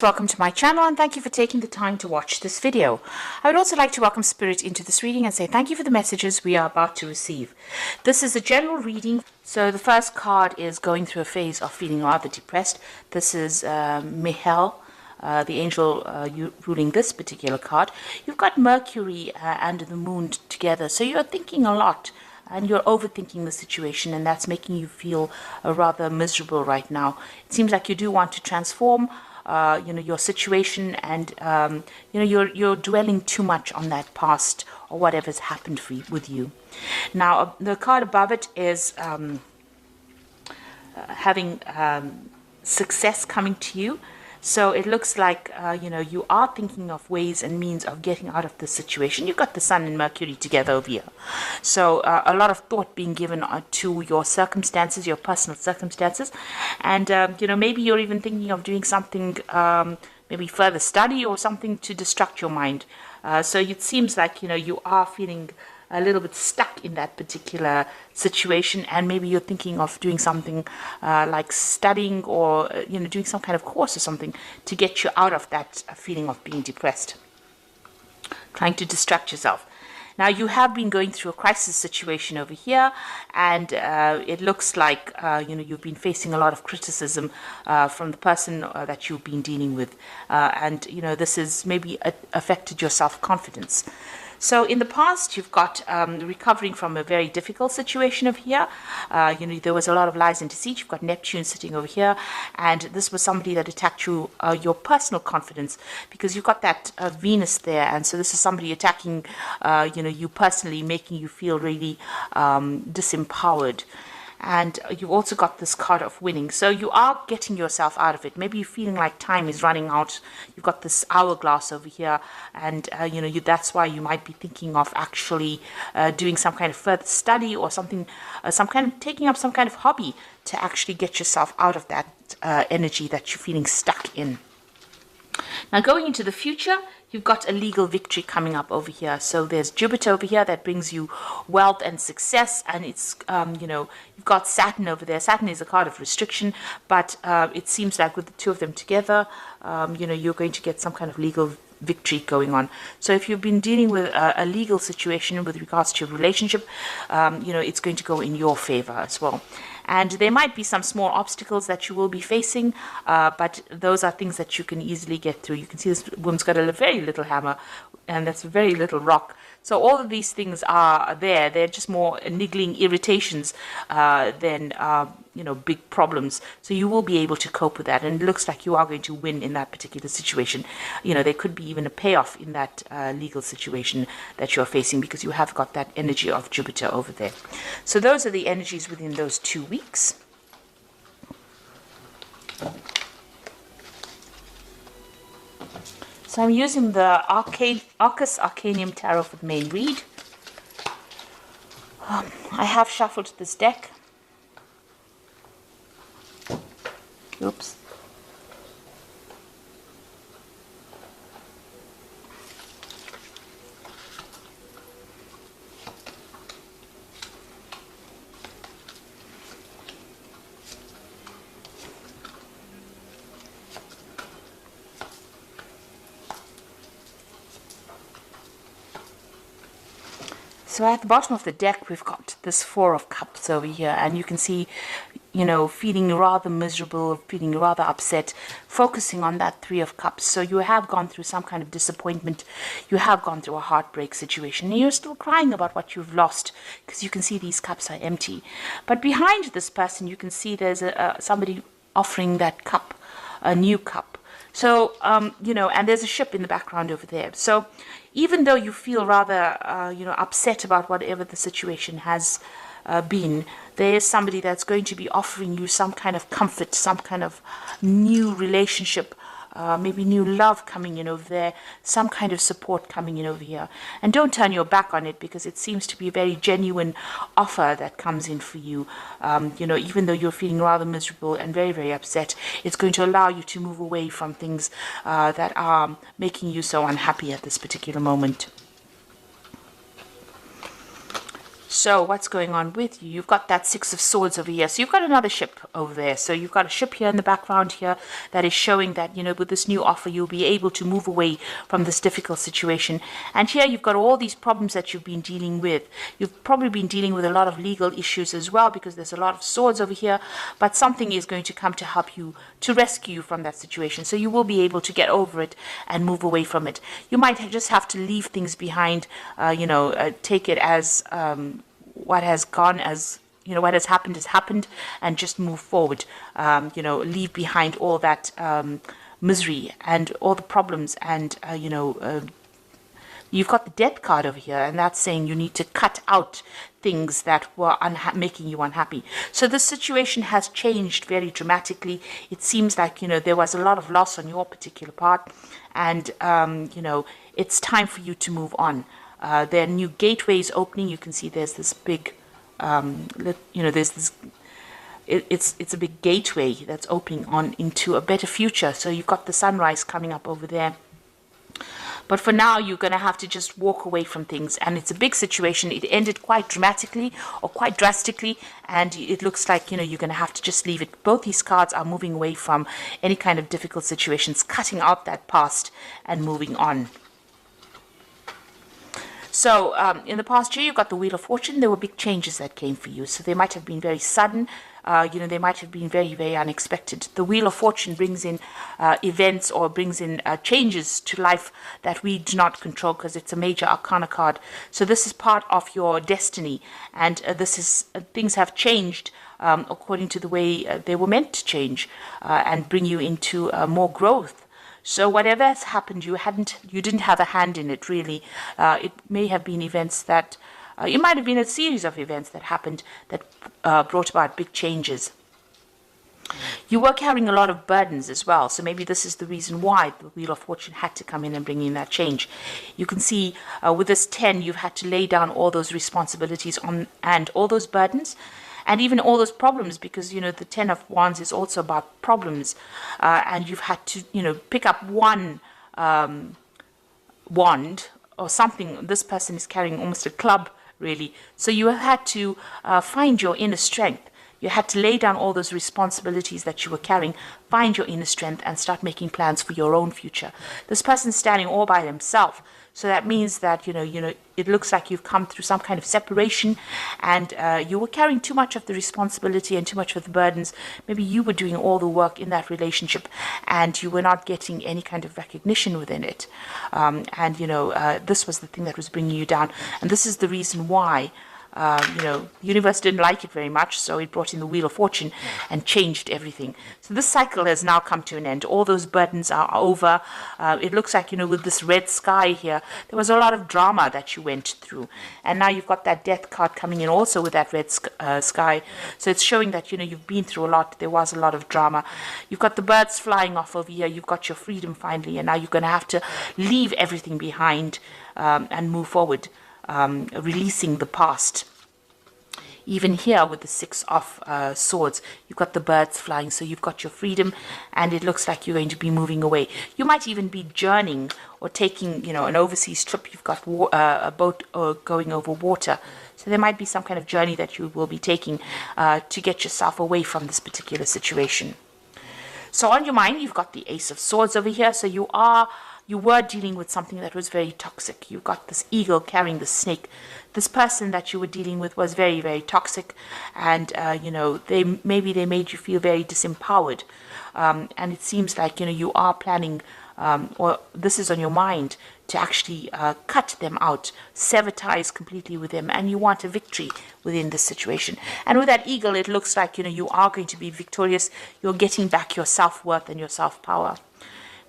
Welcome to my channel and thank you for taking the time to watch this video. I would also like to welcome Spirit into this reading and say thank you for the messages we are about to receive. This is a general reading. So the first card is going through a phase of feeling rather depressed. This is Mihail, the angel ruling this particular card. You've got Mercury and the moon together. So you're thinking a lot and you're overthinking the situation, and that's making you feel rather miserable right now. It seems like you do want to transform your situation, and you're dwelling too much on that past or whatever's happened with you. Now the card above it is having success coming to you. So it looks like you are thinking of ways and means of getting out of this situation. You've got the Sun and Mercury together over here, so a lot of thought being given to your circumstances, your personal circumstances, and maybe you're even thinking of doing something, maybe further study or something to distract your mind. So it seems like you are feeling a little bit stuck in that particular situation, and maybe you're thinking of doing something like studying or doing some kind of course or something to get you out of that feeling of being depressed, trying to distract yourself. Now you have been going through a crisis situation over here, and it looks like you've been facing a lot of criticism from the person that you've been dealing with, and this has maybe affected your self-confidence. So in the past, you've got recovering from a very difficult situation over here. There was a lot of lies and deceit. You've got Neptune sitting over here, and this was somebody that attacked you, your personal confidence, because you've got that Venus there, and so this is somebody attacking, you personally, making you feel really disempowered. And you've also got this card of winning. So you are getting yourself out of it. Maybe you're feeling like time is running out. You've got this hourglass over here. And, that's why you might be thinking of actually doing some kind of further study or something, taking up some kind of hobby to actually get yourself out of that energy that you're feeling stuck in. Now going into the future, you've got a legal victory coming up over here. So there's Jupiter over here that brings you wealth and success, and it's you've got Saturn over there. Saturn is a card of restriction, but it seems like with the two of them together, you're going to get some kind of legal victory going on. So if you've been dealing with a legal situation with regards to your relationship, it's going to go in your favor as well. And there might be some small obstacles that you will be facing, but those are things that you can easily get through. You can see this woman's got a very little hammer, and that's a very little rock. So all of these things are there. They're just more niggling irritations than big problems. So you will be able to cope with that, and it looks like you are going to win in that particular situation. There could be even a payoff in that legal situation that you're facing, because you have got that energy of Jupiter over there. So those are the energies within those 2 weeks. So I'm using the Arcus Arcanium Tarot for the main read. I have shuffled this deck. Oops. So at the bottom of the deck, we've got this Four of Cups over here, and you can see, feeling rather miserable, feeling rather upset, focusing on that Three of Cups. So you have gone through some kind of disappointment. You have gone through a heartbreak situation, and you're still crying about what you've lost, because you can see these cups are empty. But behind this person, you can see there's somebody offering that cup, a new cup. So, and there's a ship in the background over there. So even though you feel rather, upset about whatever the situation has been, there is somebody that's going to be offering you some kind of comfort, some kind of new relationship, maybe new love coming in over there, some kind of support coming in over here. And don't turn your back on it, because it seems to be a very genuine offer that comes in for you. Even though you're feeling rather miserable and very, very upset, it's going to allow you to move away from things that are making you so unhappy at this particular moment. So what's going on with you? You've got that Six of Swords over here. So you've got another ship over there. So you've got a ship here in the background here that is showing that, you know, with this new offer, you'll be able to move away from this difficult situation. And here you've got all these problems that you've been dealing with. You've probably been dealing with a lot of legal issues as well, because there's a lot of swords over here, but something is going to come to help you, to rescue you from that situation. So you will be able to get over it and move away from it. You might just have to leave things behind, take it as what has gone, as you know, what has happened, and just move forward. Leave behind all that misery and all the problems, and you've got the Death card over here, and that's saying you need to cut out things that were making you unhappy. So the situation has changed very dramatically. It seems like, you know, there was a lot of loss on your particular part, and it's time for you to move on. There are new gateways opening. You can see there's this big, there's this. It's a big gateway that's opening on into a better future. So you've got the sunrise coming up over there. But for now, you're going to have to just walk away from things. And it's a big situation. It ended quite dramatically or quite drastically. And it looks like, you know, you're going to have to just leave it. Both these cards are moving away from any kind of difficult situations, cutting out that past and moving on. So in the past year, you got the Wheel of Fortune. There were big changes that came for you. So they might have been very sudden. They might have been very, very unexpected. The Wheel of Fortune brings in events, or brings in changes to life that we do not control, because it's a major arcana card. So this is part of your destiny. And things have changed according to the way they were meant to change, and bring you into more growth. So whatever has happened, you didn't have a hand in it, really. It may have been events that, it might have been a series of events that happened that brought about big changes. You were carrying a lot of burdens as well, so maybe this is the reason why the Wheel of Fortune had to come in and bring in that change. You can see with this 10, you've had to lay down all those responsibilities and all those burdens, and even all those problems, because, you know, the 10 of Wands is also about problems, and you've had to, pick up one wand or something. This person is carrying almost a club, really. So you have had to find your inner strength. You had to lay down all those responsibilities that you were carrying, find your inner strength, and start making plans for your own future. This person's standing all by himself. So that means that, it looks like you've come through some kind of separation, and you were carrying too much of the responsibility and too much of the burdens. Maybe you were doing all the work in that relationship, and you were not getting any kind of recognition within it. This was the thing that was bringing you down. And this is the reason why, the universe didn't like it very much, so it brought in the Wheel of Fortune and changed everything. So this cycle has now come to an end. All those burdens are over. It looks like, with this red sky here, there was a lot of drama that you went through. And now you've got that Death card coming in also with that red sky. So it's showing that, you've been through a lot. There was a lot of drama. You've got the birds flying off over here. You've got your freedom finally. And now you're going to have to leave everything behind and move forward. Releasing the past. Even here with the Six of Swords, you've got the birds flying, so you've got your freedom, and it looks like you're going to be moving away. You might even be journeying or taking, an overseas trip. You've got a boat going over water, so there might be some kind of journey that you will be taking to get yourself away from this particular situation. So on your mind, you've got the Ace of Swords over here, so you were dealing with something that was very toxic. You've got this eagle carrying the snake. This person that you were dealing with was very, very toxic, and they made you feel very disempowered. And it seems like you are planning, or this is on your mind, to actually cut them out, sever ties completely with them, and you want a victory within this situation. And with that eagle, it looks like you are going to be victorious. You're getting back your self-worth and your self-power.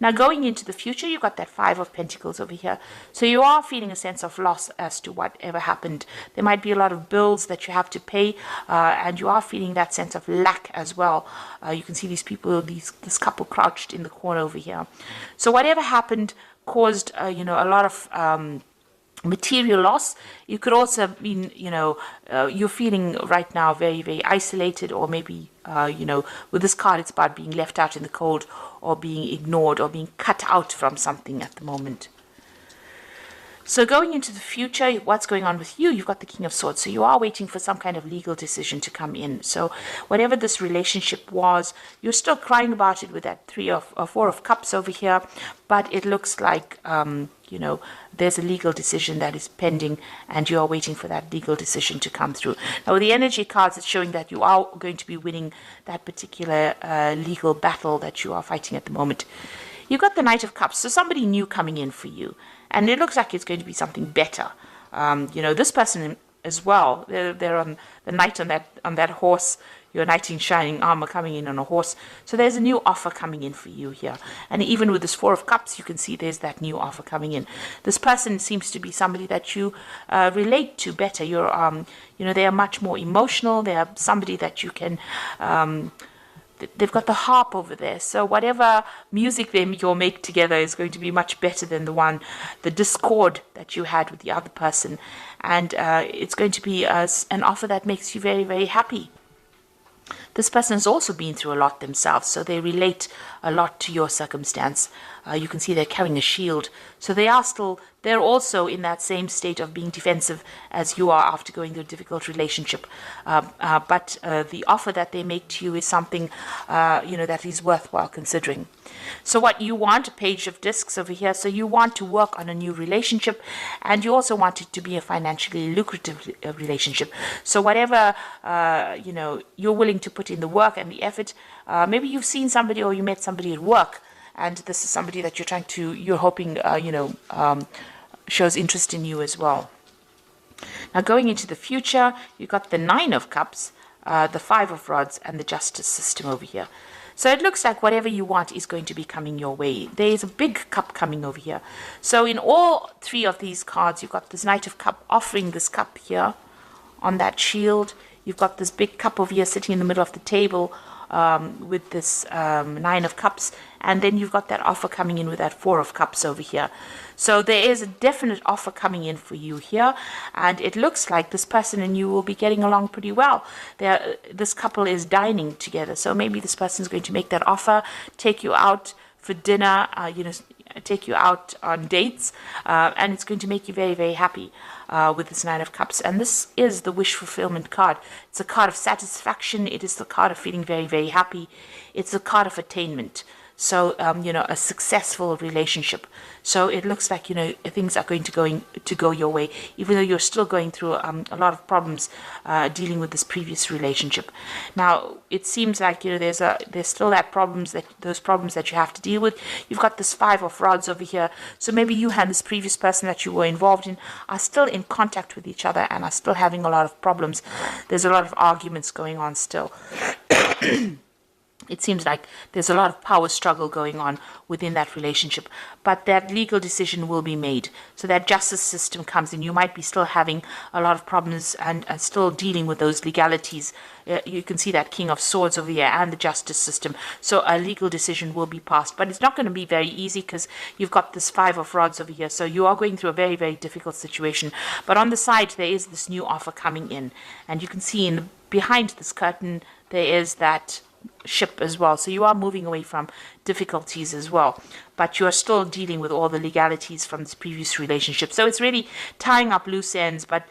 Now, going into the future, you've got that Five of Pentacles over here. So you are feeling a sense of loss as to whatever happened. There might be a lot of bills that you have to pay, and you are feeling that sense of lack as well. You can see these people, this couple crouched in the corner over here. So whatever happened caused, a lot of material loss. You could also mean, you're feeling right now very, very isolated, or maybe, with this card, it's about being left out in the cold, or being ignored, or being cut out from something at the moment. So going into the future, what's going on with you? You've got the King of Swords. So you are waiting for some kind of legal decision to come in. So whatever this relationship was, you're still crying about it with that Four of Cups over here. But it looks like, you know, there's a legal decision that is pending and you are waiting for that legal decision to come through. Now, with the energy cards, it's showing that you are going to be winning that particular legal battle that you are fighting at the moment. You've got the Knight of Cups. So somebody new coming in for you. And it looks like it's going to be something better. You know, this person as well, they're on the knight on that horse, your knight in shining armor coming in on a horse. So there's a new offer coming in for you here. And even with this Four of Cups, you can see there's that new offer coming in. This person seems to be somebody that you relate to better. You're, you know, they are much more emotional. They are somebody that you can... they've got the harp over there, so whatever music you'll make together is going to be much better than the discord that you had with the other person, and it's going to be an offer that makes you very, very happy. This person's also been through a lot themselves, so they relate a lot to your circumstance. You can see they're carrying a shield, so they're also in that same state of being defensive as you are after going through a difficult relationship. But the offer that they make to you is something, you know, that is worthwhile considering. So what you want, a Page of Discs over here, so you want to work on a new relationship, and you also want it to be a financially lucrative relationship. So whatever, you know, you're willing to put in the work and the effort, maybe you've seen somebody or you met somebody at work, and this is somebody that you're hoping, you know, shows interest in you as well. Now going into the future, you've got the Nine of Cups, the Five of Rods, and the Justice system over here. So it looks like whatever you want is going to be coming your way. There is a big cup coming over here. So in all three of these cards, you've got this Knight of Cup offering this cup here on that shield. You've got this big cup over here sitting in the middle of the table with this Nine of Cups. And then you've got that offer coming in with that Four of Cups over here. So there is a definite offer coming in for you here. And it looks like this person and you will be getting along pretty well. This couple is dining together. So maybe this person is going to make that offer, take you out for dinner, you know, take you out on dates. And it's going to make you very, very happy with this Nine of Cups. And this is the wish fulfillment card. It's a card of satisfaction. It is the card of feeling very, very happy. It's a card of attainment. So, you know, a successful relationship. So it looks like, you know, things are going to go your way, even though you're still going through a lot of problems dealing with this previous relationship. Now, it seems like, you know, there's still those problems that you have to deal with. You've got this Five of Rods over here. So maybe you and this previous person that you were involved in are still in contact with each other and are still having a lot of problems. There's a lot of arguments going on still. It seems like there's a lot of power struggle going on within that relationship, but that legal decision will be made. So that justice system comes in. You might be still having a lot of problems and still dealing with those legalities. You can see that King of Swords over here and the justice system. So a legal decision will be passed, but it's not going to be very easy because you've got this Five of Rods over here. So you are going through a very, very difficult situation. But on the side, there is this new offer coming in, and you can see behind this curtain, there is that ship as well. So you are moving away from difficulties as well, but you are still dealing with all the legalities from this previous relationship. So it's really tying up loose ends, but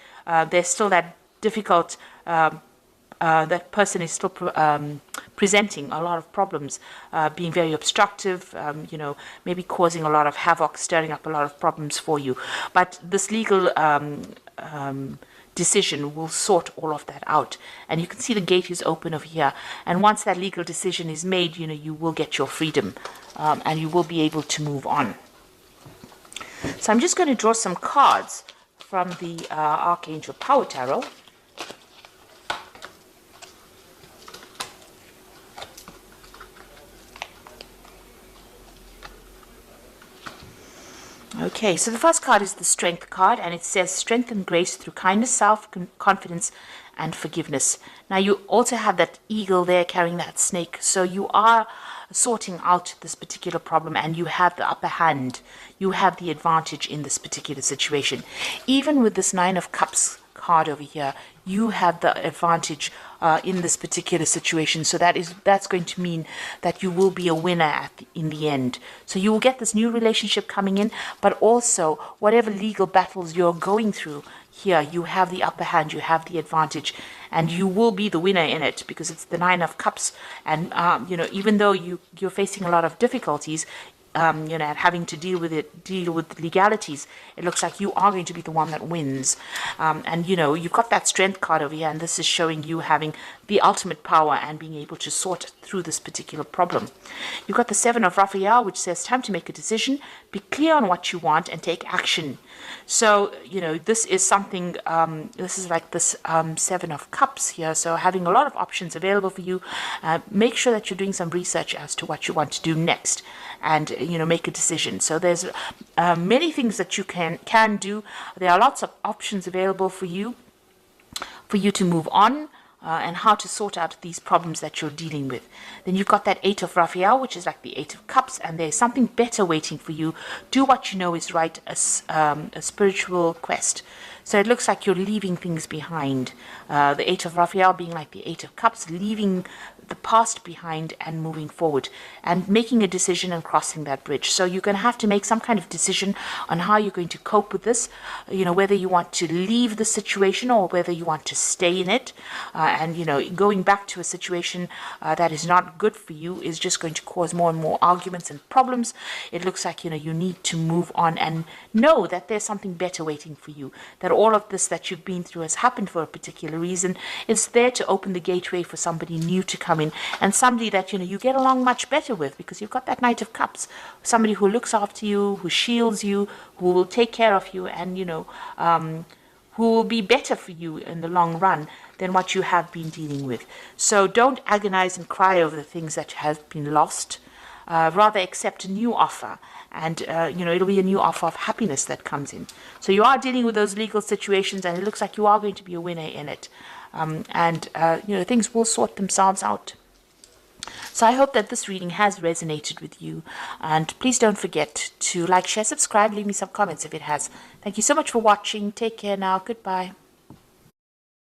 there's still that difficult, that person is still presenting a lot of problems, being very obstructive, you know, maybe causing a lot of havoc, stirring up a lot of problems for you. But this legal decision will sort all of that out, and you can see the gate is open over here, and once that legal decision is made, you know, you will get your freedom, and you will be able to move on. So I'm just going to draw some cards from the Archangel Power Tarot. Okay, so the first card is the Strength card, and it says strength and grace through kindness, self-confidence, and forgiveness. Now, you also have that eagle there carrying that snake, so you are sorting out this particular problem, and you have the upper hand. You have the advantage in this particular situation. Even with this Nine of Cups card over here. You have the advantage in this particular situation. So that's going to mean that you will be a winner in the end. So you will get this new relationship coming in, but also whatever legal battles you're going through here, you have the upper hand, you have the advantage, and you will be the winner in it because it's the Nine of Cups. And even though you're facing a lot of difficulties, and having to deal with legalities, it looks like you are going to be the one that wins. And you've got that strength card over here, and this is showing you having the ultimate power and being able to sort through this particular problem. You've got the Seven of Raphael, which says time to make a decision, be clear on what you want, and take action. So this is something. This is like this Seven of Cups here. So having a lot of options available for you. Make sure that you're doing some research as to what you want to do next, and make a decision. So there's many things that you can do. There are lots of options available for you to move on, and how to sort out these problems that you're dealing with. Then you've got that Eight of Raphael, which is like the Eight of Cups, and there's something better waiting for you. Do what you know is right, a spiritual quest. So it looks like you're leaving things behind. The Eight of Raphael being like the Eight of Cups, leaving the past behind and moving forward and making a decision and crossing that bridge. So you're going to have to make some kind of decision on how you're going to cope with this, whether you want to leave the situation or whether you want to stay in it. And going back to a situation that is not good for you is just going to cause more and more arguments and problems. It looks like, you need to move on and know that there's something better waiting for you, that all of this that you've been through has happened for a particular reason. It's there to open the gateway for somebody new to come in, and somebody that you get along much better with, because you've got that Knight of Cups, somebody who looks after you, who shields you, who will take care of you, and who will be better for you in the long run than what you have been dealing with. So don't agonize and cry over the things that have been lost. Rather accept a new offer, and it'll be a new offer of happiness that comes in. So you are dealing with those legal situations, and it looks like you are going to be a winner in it. Things will sort themselves out. So I hope that this reading has resonated with you, and please don't forget to like, share, subscribe, leave me some comments if it has. Thank you so much for watching. Take care now. Goodbye.